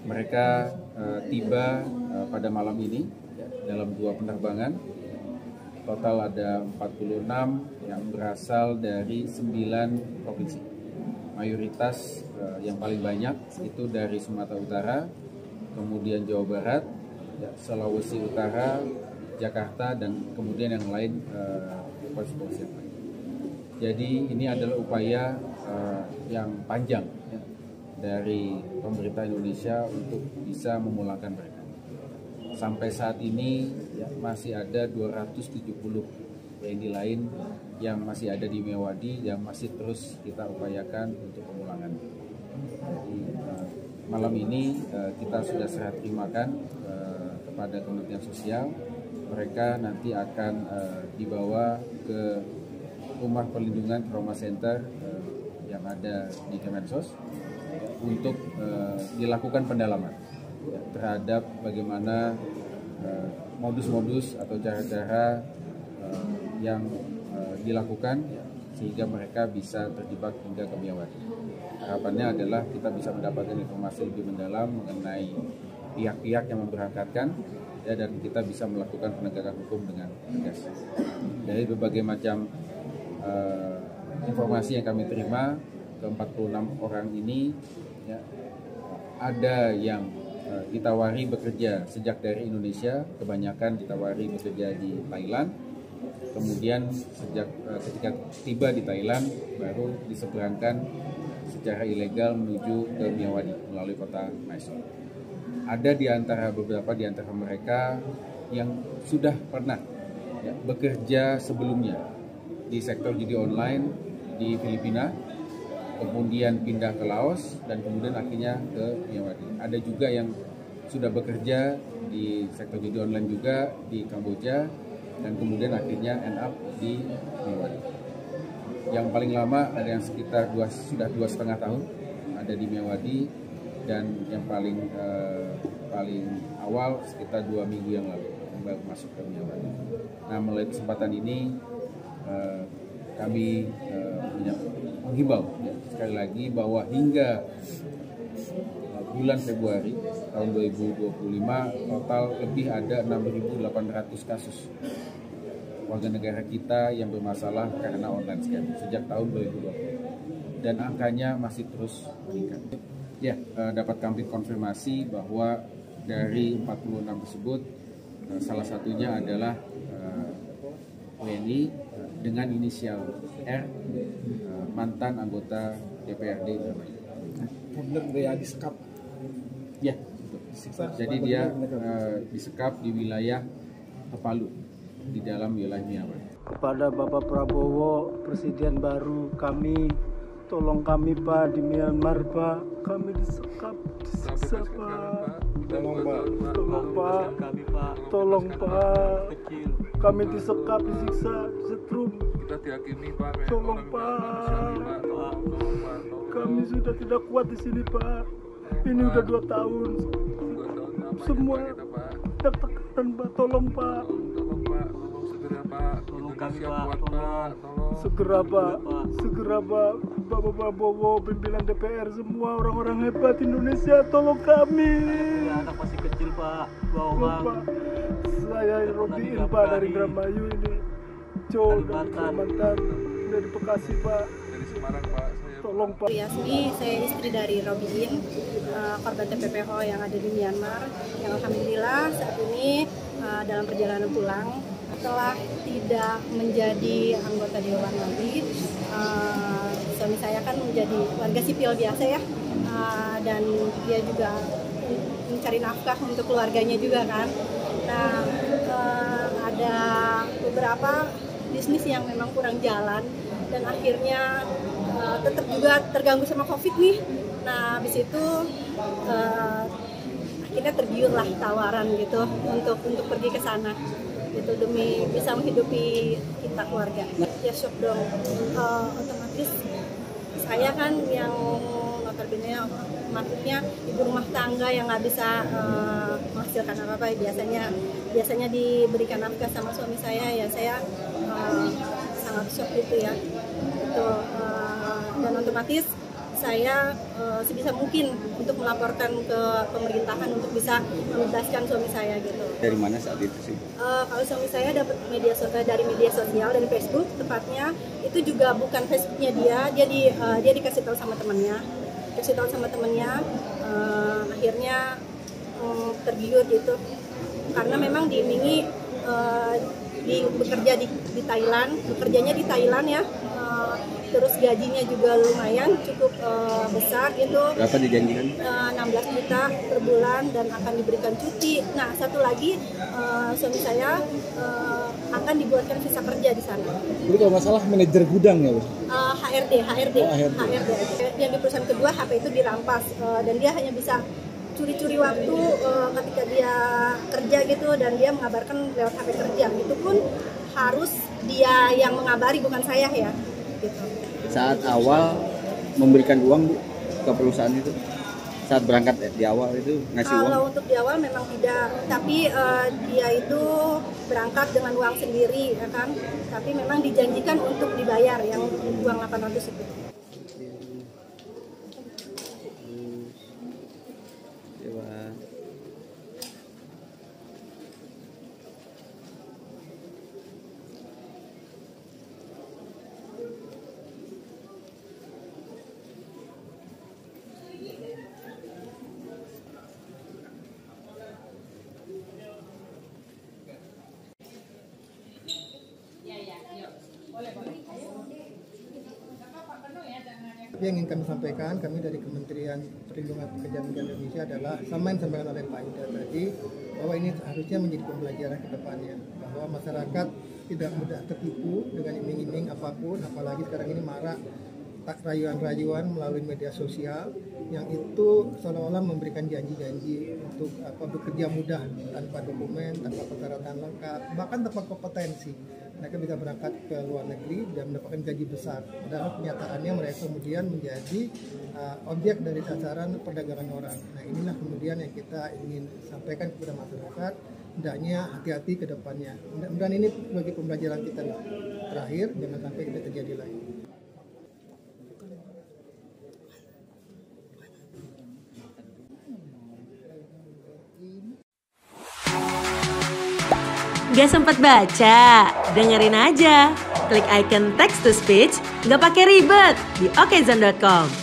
Mereka tiba pada malam ini dalam 2 penerbangan. Total ada 46 yang berasal dari 9 provinsi. Mayoritas yang paling banyak itu dari Sumatera Utara, kemudian Jawa Barat, Sulawesi Utara, Jakarta, dan kemudian yang lain provinsi. Jadi ini adalah upaya yang panjang dari pemerintah Indonesia untuk bisa memulangkan mereka. Sampai saat ini masih ada 270 WNI lain yang masih ada di Meyawadi yang masih terus kita upayakan untuk pemulangan. Jadi malam ini kita sudah serah terimakan kepada Kementerian Sosial. Mereka nanti akan dibawa ke Rumah Perlindungan Trauma Center yang ada di Kemensos untuk dilakukan pendalaman terhadap bagaimana modus-modus atau cara-cara yang dilakukan sehingga mereka bisa terjebak hingga ke Meyawadi. Harapannya adalah kita bisa mendapatkan informasi lebih mendalam mengenai pihak-pihak yang memberangkatkan dan kita bisa melakukan penegakan hukum dengan tegas. Dari berbagai macam informasi yang kami terima, ke 46 orang ini ada yang ditawari bekerja sejak dari Indonesia, kebanyakan ditawari bekerja di Thailand. Kemudian ketika tiba di Thailand baru diseberangkan secara ilegal menuju ke Meyawadi melalui kota Mysore. Ada beberapa di antara mereka yang sudah pernah bekerja sebelumnya di sektor judi online di Filipina, kemudian pindah ke Laos, dan kemudian akhirnya ke Meyawadi. Ada juga yang sudah bekerja di sektor judi online juga di Kamboja, dan kemudian akhirnya end up di Meyawadi. Yang paling lama ada yang sekitar sudah 2,5 tahun ada di Meyawadi, dan yang paling awal sekitar 2 minggu yang lalu baru masuk ke Meyawadi. Nah, melalui kesempatan ini kami menghimbau sekali lagi bahwa hingga bulan Februari tahun 2025 total lebih ada 6.800 kasus warga negara kita yang bermasalah karena online scam sejak tahun 2020, dan angkanya masih terus meningkat. Dapat kami konfirmasi bahwa dari 46 tersebut salah satunya adalah WNI dengan inisial R, mantan anggota DPRD Indramayu. Benar dia disekap? Ya, jadi dia disekap di wilayah Palu, di dalam wilayah Meyawadi. Kepada Bapak Prabowo, Presiden baru kami, tolong kami Pak, di Myanmar Pak, kami disekap, disiksa Pak. Tolong Pak, tolong Pak, kami disekap, disiksa, disetrum. Kita dihakimi Pak, tolong Pak, kami sudah tidak kuat di sini Pak. Ini udah 2 tahun. Semua tekanan Pak, tolong Pak. Tolong segera Pak. Tolong kami Pak, Tolong. Segera Pak. Bapak Prabowo, pimpinan DPR, semua orang-orang hebat Indonesia, tolong kami. Anak masih kecil Pak, Pak. Saya Robiin Pak dari Indramayu ini. Mantan dari Bekasi Pak. Dari Semarang Pak. Tolong Pak. Yasmi, saya istri dari Robiin, korban TPPO yang ada di Myanmar, yang alhamdulillah saat ini dalam perjalanan pulang setelah tidak menjadi anggota dewan lagi. Suami saya kan menjadi warga sipil biasa ya, dan dia juga mencari nafkah untuk keluarganya juga kan. Nah, ada beberapa bisnis yang memang kurang jalan dan akhirnya tetap juga terganggu sama COVID nih. Nah, habis itu akhirnya tergiurlah tawaran gitu untuk pergi ke sana gitu demi bisa menghidupi kita keluarga. Ya shock dong, otomatis saya kan yang notabene maksudnya ibu rumah tangga yang nggak bisa menghasilkan apa-apa, biasanya diberikan nafkah sama suami saya, ya saya sangat shock gitu ya. Itu dan otomatis saya sebisa mungkin untuk melaporkan ke pemerintahan untuk bisa membebaskan suami saya gitu. Dari mana saat itu sih? Kalau suami saya dapat dari media sosial, dari Facebook tepatnya, itu juga bukan Facebooknya dia dikasih tahu sama temannya, akhirnya tergiur gitu, karena memang diimingi bekerjanya di Thailand ya, terus gajinya juga lumayan cukup besar gitu. Berapa dijanjikan? 16 juta per bulan dan akan diberikan cuti. Nah, satu lagi suami saya akan dibuatkan visa kerja di sana. Jadi kalau nggak salah manajer gudang ya, Bu? HRD. Yang di perusahaan kedua HP itu dirampas dan dia hanya bisa curi-curi waktu ketika dia kerja gitu, dan dia mengabarkan lewat HP kerja. Itu pun harus dia yang mengabari, bukan saya ya. Gitu. Saat awal memberikan uang, Bu, ke perusahaan itu, saat berangkat di awal itu ngasih uang? Kalau untuk di awal memang tidak, tapi dia itu berangkat dengan uang sendiri ya kan, tapi memang dijanjikan untuk dibayar yang uang 800 itu. Yang ingin kami sampaikan, kami dari Kementerian Perlindungan Pekerja Migran Indonesia adalah sama yang disampaikan oleh Pak Ida tadi, bahwa ini harusnya menjadi pembelajaran ke depannya, bahwa masyarakat tidak mudah tertipu dengan iming-iming apapun, apalagi sekarang ini marak rayuan-rayuan melalui media sosial yang itu seolah-olah memberikan janji-janji untuk bekerja mudah tanpa dokumen, tanpa persyaratan lengkap, bahkan tanpa kompetensi. Mereka bisa berangkat ke luar negeri dan mendapatkan gaji besar. Padahal kenyataannya mereka kemudian menjadi objek dari sasaran perdagangan orang. Nah, inilah kemudian yang kita ingin sampaikan kepada masyarakat, hendaknya hati-hati ke depannya. Mudah-mudahan ini sebagai pembelajaran kita terakhir, jangan sampai ini terjadi lagi. Gak sempat baca? Dengerin aja. Klik icon text to speech, gak pakai ribet di okezone.com.